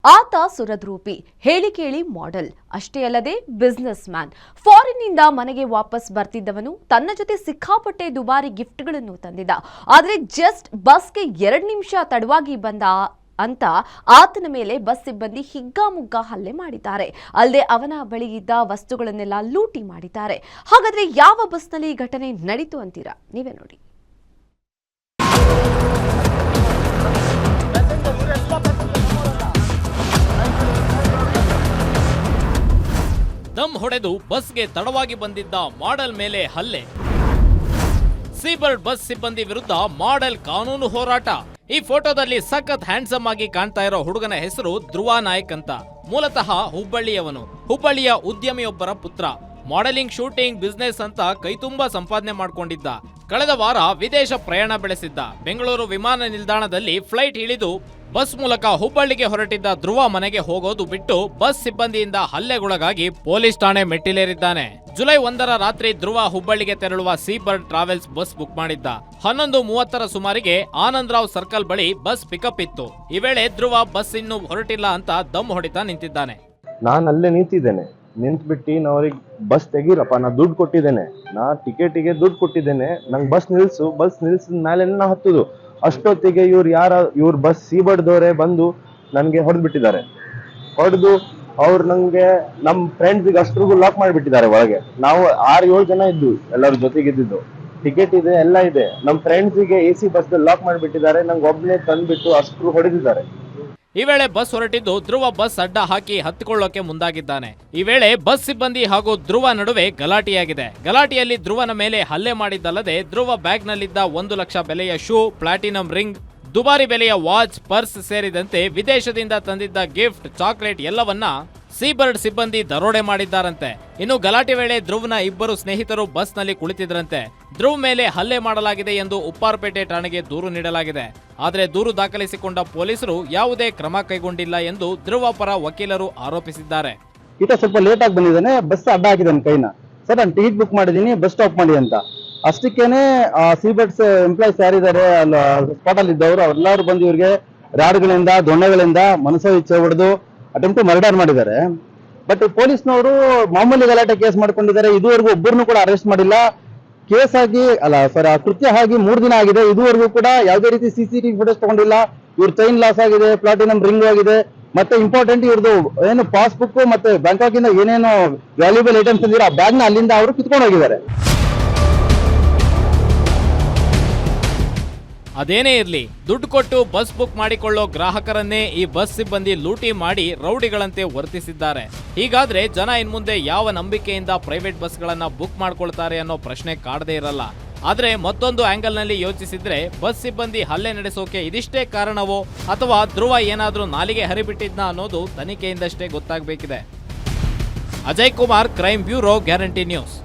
ಆತ ಸುರದ್ರೂಪಿ, ಹೇಳಿ ಕೇಳಿ ಮಾಡೆಲ್, ಅಷ್ಟೇ ಅಲ್ಲದೆ ಬಿಸ್ನೆಸ್ ಮ್ಯಾನ್. ಫಾರಿನ್ನಿಂದ ಮನೆಗೆ ವಾಪಸ್ ಬರ್ತಿದ್ದವನು ತನ್ನ ಜೊತೆ ಸಿಕ್ಕಾಪಟ್ಟೆ ದುಬಾರಿ ಗಿಫ್ಟ್ಗಳನ್ನು ತಂದಿದ್ದ. ಆದರೆ ಜಸ್ಟ್ ಬಸ್ಗೆ 2 ನಿಮಿಷ ತಡವಾಗಿ ಬಂದ ಅಂತ ಆತನ ಮೇಲೆ ಬಸ್ ಸಿಬ್ಬಂದಿ ಹಿಗ್ಗಾಮುಗ್ಗಾ ಹಲ್ಲೆ ಮಾಡಿದ್ದಾರೆ. ಅಲ್ಲದೆ ಅವನ ಬಳಿ ಇದ್ದ ವಸ್ತುಗಳನ್ನೆಲ್ಲ ಲೂಟಿ ಮಾಡಿದ್ದಾರೆ. ಹಾಗಾದ್ರೆ ಯಾವ ಬಸ್ನಲ್ಲಿ ಈ ಘಟನೆ ನಡೀತು ಅಂತೀರಾ? ನೀವೇ ನೋಡಿ. ದಮ್ ಹೊಡೆದು ಬಸ್ಗೆ ತಡವಾಗಿ ಬಂದಿದ್ದ ಮಾಡೆಲ್ ಮೇಲೆ ಹಲ್ಲೆ. ಸೀಬರ್ಡ್ ಬಸ್ ಸಿಬ್ಬಂದಿ ವಿರುದ್ಧ ಮಾಡೆಲ್ ಕಾನೂನು ಹೋರಾಟ. ಈ ಫೋಟೋದಲ್ಲಿ ಸಖತ್ ಹ್ಯಾಂಡ್ಸಮ್ ಆಗಿ ಕಾಣ್ತಾ ಇರೋ ಹುಡುಗನ ಹೆಸರು ಧ್ರುವ ನಾಯಕ್ ಅಂತ. ಮೂಲತಃ ಹುಬ್ಬಳ್ಳಿಯವನು. ಹುಬ್ಬಳ್ಳಿಯ ಉದ್ಯಮಿಯೊಬ್ಬರ ಪುತ್ರ. ಮಾಡೆಲಿಂಗ್, ಶೂಟಿಂಗ್, ಬಿಸ್ನೆಸ್ ಅಂತ ಕೈತುಂಬಾ ಸಂಪಾದನೆ ಮಾಡ್ಕೊಂಡಿದ್ದ. ಕಳೆದ ವಾರ ವಿದೇಶ ಪ್ರಯಾಣ ಬೆಳೆಸಿದ್ದ. ಬೆಂಗಳೂರು ವಿಮಾನ ನಿಲ್ದಾಣದಲ್ಲಿ ಫ್ಲೈಟ್ ಇಳಿದು ಬಸ್ ಮೂಲಕ ಹುಬ್ಬಳ್ಳಿಗೆ ಹೊರಟಿದ್ದ ಧ್ರುವ ಮನೆಗೆ ಹೋಗೋದು ಬಿಟ್ಟು ಬಸ್ ಸಿಬ್ಬಂದಿಯಿಂದ ಹಲ್ಲೆಗೊಳಗಾಗಿ ಪೊಲೀಸ್ ಠಾಣೆ ಮೆಟ್ಟಿಲೇರಿದ್ದಾನೆ. ಜುಲೈ 1ರ ರಾತ್ರಿ ಧ್ರುವ ಹುಬ್ಬಳ್ಳಿಗೆ ತೆರಳುವ ಸೀಬರ್ಡ್ ಟ್ರಾವೆಲ್ಸ್ ಬಸ್ ಬುಕ್ ಮಾಡಿದ್ದ. 11:30ರ ಸುಮಾರಿಗೆ ಆನಂದರಾವ್ ಸರ್ಕಲ್ ಬಳಿ ಬಸ್ ಪಿಕಪ್ ಇತ್ತು. ಈ ವೇಳೆ ಧ್ರುವ ಬಸ್ ಇನ್ನೂ ಹೊರಟಿಲ್ಲ ಅಂತ ದಮ್ ಹೊಡಿತಾ ನಿಂತಿದ್ದಾನೆ. ನಾನು ಅಲ್ಲೇ ನಿಂತಿದ್ದೇನೆ. ನಿಂತ್ಬಿಟ್ಟು ಅವ್ರಿಗೆ ಬಸ್ ತೆಗೀರಪ್ಪ, ನಾ ದುಡ್ಡು ಕೊಟ್ಟಿದ್ದೇನೆ, ನಾ ಟಿಕೆಟಿಗೆ ದುಡ್ಡು ಕೊಟ್ಟಿದ್ದೇನೆ, ನಂಗೆ ಬಸ್ ನಿಲ್ಸಿದ ಮೇಲೆ ನಾ ಹತ್ತುದು. ಅಷ್ಟೊತ್ತಿಗೆ ಇವ್ರ ಬಸ್ ಸೀಬರ್ಡ್ದವರೇ ಬಂದು ನನ್ಗೆ ಹೊಡೆದ್ಬಿಟ್ಟಿದ್ದಾರೆ. ಹೊಡೆದು ಅವ್ರು ನಂಗೆ ನಮ್ ಫ್ರೆಂಡ್ಸಿಗೆ ಅಷ್ಟ್ರಿಗೂ ಲಾಕ್ ಮಾಡಿಬಿಟ್ಟಿದ್ದಾರೆ ಒಳಗೆ. ನಾವು 6-7 ಜನ ಇದ್ದು, ಎಲ್ಲರ ಜೊತೆಗಿದ್ದು. ಟಿಕೆಟ್ ಇದೆ, ಎಲ್ಲ ಇದೆ. ನಮ್ ಫ್ರೆಂಡ್ಸಿಗೆ AC ಬಸ್ ಲಾಕ್ ಮಾಡಿಬಿಟ್ಟಿದ್ದಾರೆ. ನಂಗೆ ಒಬ್ಬನೇ ತಂದ್ಬಿಟ್ಟು ಅಷ್ಟ್ರು ಹೊಡೆದಿದ್ದಾರೆ. ಈ ವೇಳೆ ಬಸ್ ಹೊರಟಿದ್ದು ಧ್ರುವ ಬಸ್ ಅಡ್ಡ ಹಾಕಿ ಹತ್ತಿಕೊಳ್ಳೋಕೆ ಮುಂದಾಗಿದ್ದಾನೆ. ಈ ವೇಳೆ ಬಸ್ ಸಿಬ್ಬಂದಿ ಹಾಗೂ ಧ್ರುವ ನಡುವೆ ಗಲಾಟೆಯಾಗಿದೆ. ಗಲಾಟೆಯಲ್ಲಿ ಧ್ರುವನ ಮೇಲೆ ಹಲ್ಲೆ ಮಾಡಿದ್ದಲ್ಲದೆ ಧ್ರುವ ಬ್ಯಾಗ್ನಲ್ಲಿದ್ದ 1 ಲಕ್ಷ ಬೆಲೆಯ ಶೂ, ಪ್ಲಾಟಿನಂ ರಿಂಗ್, ದುಬಾರಿ ಬೆಲೆಯ ವಾಚ್, ಪರ್ಸ್ ಸೇರಿದಂತೆ ವಿದೇಶದಿಂದ ತಂದಿದ್ದ ಗಿಫ್ಟ್, ಚಾಕ್ಲೇಟ್ ಎಲ್ಲವನ್ನ ಸೀಬರ್ಡ್ ಸಿಬ್ಬಂದಿ ದರೋಡೆ ಮಾಡಿದ್ದಾರಂತೆ. ಇನ್ನು ಗಲಾಟೆ ವೇಳೆ ಧ್ರುವ್ನ ಇಬ್ಬರು ಸ್ನೇಹಿತರು ಬಸ್ನಲ್ಲಿ ಕುಳಿತಿದ್ರಂತೆ. ಧ್ರುವ್ ಮೇಲೆ ಹಲ್ಲೆ ಮಾಡಲಾಗಿದೆ ಎಂದು ಉಪ್ಪಾರಪೇಟೆ ಠಾಣೆಗೆ ದೂರು ನೀಡಲಾಗಿದೆ. ಆದರೆ ದೂರು ದಾಖಲಿಸಿಕೊಂಡ ಪೊಲೀಸರು ಯಾವುದೇ ಕ್ರಮ ಕೈಗೊಂಡಿಲ್ಲ ಎಂದು ಧ್ರುವ ಪರ ವಕೀಲರು ಆರೋಪಿಸಿದ್ದಾರೆ. ಈತ ಸ್ವಲ್ಪ ಲೇಟ್ ಆಗಿ ಬಂದಿದ್ದಾನೆ, ಬಸ್ ಅಡ್ಡ ಹಾಕಿದ್ದಾನೆ ಕೈನ. ಸರ್, ನಾನು ಟಿಕೆಟ್ ಬುಕ್ ಮಾಡಿದ್ದೀನಿ, ಬಸ್ ಸ್ಟಾಪ್ ಮಾಡಿ ಅಂತ. ಅಷ್ಟಕ್ಕೇನೆ ಸೀಬರ್ಡ್ಸ್ ಎಂಪ್ಲಾಯ್ಸ್ ಯಾರಿದ್ದಾರೆ ಸ್ಪಾಟ್ ಅಲ್ಲಿ ಇದ್ದವರು ಅವರೆಲ್ಲರೂ ಬಂದು ಇವ್ರಿಗೆ ರಾಡ್ಗಳಿಂದ, ದೊಣ್ಣೆಗಳಿಂದ ಮನಸೋ ಇಚ್ಛೆ ಹೊಡೆದು ಅಟೆಂಪ್ಟ್ ಮರ್ಡರ್ ಮಾಡಿದ್ದಾರೆ. ಬಟ್ ಪೊಲೀಸ್ನವರು ಮಾಮೂಲಿ ಗಲಾಟೆ ಕೇಸ್ ಮಾಡ್ಕೊಂಡಿದ್ದಾರೆ. ಇದುವರೆಗೂ ಒಬ್ಬರನ್ನು ಕೂಡ ಅರೆಸ್ಟ್ ಮಾಡಿಲ್ಲ. ಕೇಸ್ ಆಗಿ ಕೃತ್ಯ ಆಗಿ 3 ದಿನ ಆಗಿದೆ. ಇದುವರೆಗೂ ಕೂಡ ಯಾವುದೇ ರೀತಿ CCTV ಫುಟೇಜ್ ತಗೊಂಡಿಲ್ಲ. ಇವ್ರ ಚೈನ್ ಲಾಸ್ ಆಗಿದೆ, ಪ್ಲಾಟಿನಂ ರಿಂಗ್ ಆಗಿದೆ. ಮತ್ತೆ ಇಂಪಾರ್ಟೆಂಟ್ ಇವ್ರದ್ದು ಏನು ಪಾಸ್ಬುಕ್ ಮತ್ತೆ ಬ್ಯಾಂಕಾಕ್ ಇಂದ ಏನೇನು ವ್ಯಾಲ್ಯೂಬಲ್ ಐಟಮ್ಸ್ ಅಂದಿರೋ ಆ ಬ್ಯಾಗ್ ನ ಅಲ್ಲಿಂದ ಅವರು ಕಿತ್ಕೊಂಡು ಹೋಗಿದ್ದಾರೆ. ಅದೇನೇ ಇರ್ಲಿ, ದುಡ್ಡು ಕೊಟ್ಟು ಬಸ್ ಬುಕ್ ಮಾಡಿಕೊಳ್ಳೋ ಗ್ರಾಹಕರನ್ನೇ ಈ ಬಸ್ ಸಿಬ್ಬಂದಿ ಲೂಟಿ ಮಾಡಿ ರೌಡಿಗಳಂತೆ ವರ್ತಿಸಿದ್ದಾರೆ. ಹೀಗಾದ್ರೆ ಜನ ಇನ್ಮುಂದೆ ಯಾವ ನಂಬಿಕೆಯಿಂದ ಪ್ರೈವೇಟ್ ಬಸ್ಗಳನ್ನ ಬುಕ್ ಮಾಡ್ಕೊಳ್ತಾರೆ ಅನ್ನೋ ಪ್ರಶ್ನೆ ಕಾಡದೇ ಇರಲ್ಲ. ಆದ್ರೆ ಮತ್ತೊಂದು ಆಂಗಲ್ನಲ್ಲಿ ಯೋಚಿಸಿದ್ರೆ ಬಸ್ ಸಿಬ್ಬಂದಿ ಹಲ್ಲೆ ನಡೆಸೋಕೆ ಇದಿಷ್ಟೇ ಕಾರಣವೋ ಅಥವಾ ಧ್ರುವ ಏನಾದ್ರೂ ನಾಲಿಗೆ ಹರಿಬಿಟ್ಟಿದ್ನಾ ಅನ್ನೋದು ತನಿಖೆಯಿಂದಷ್ಟೇ ಗೊತ್ತಾಗಬೇಕಿದೆ. Ajay Kumar, crime bureau, Guarantee news.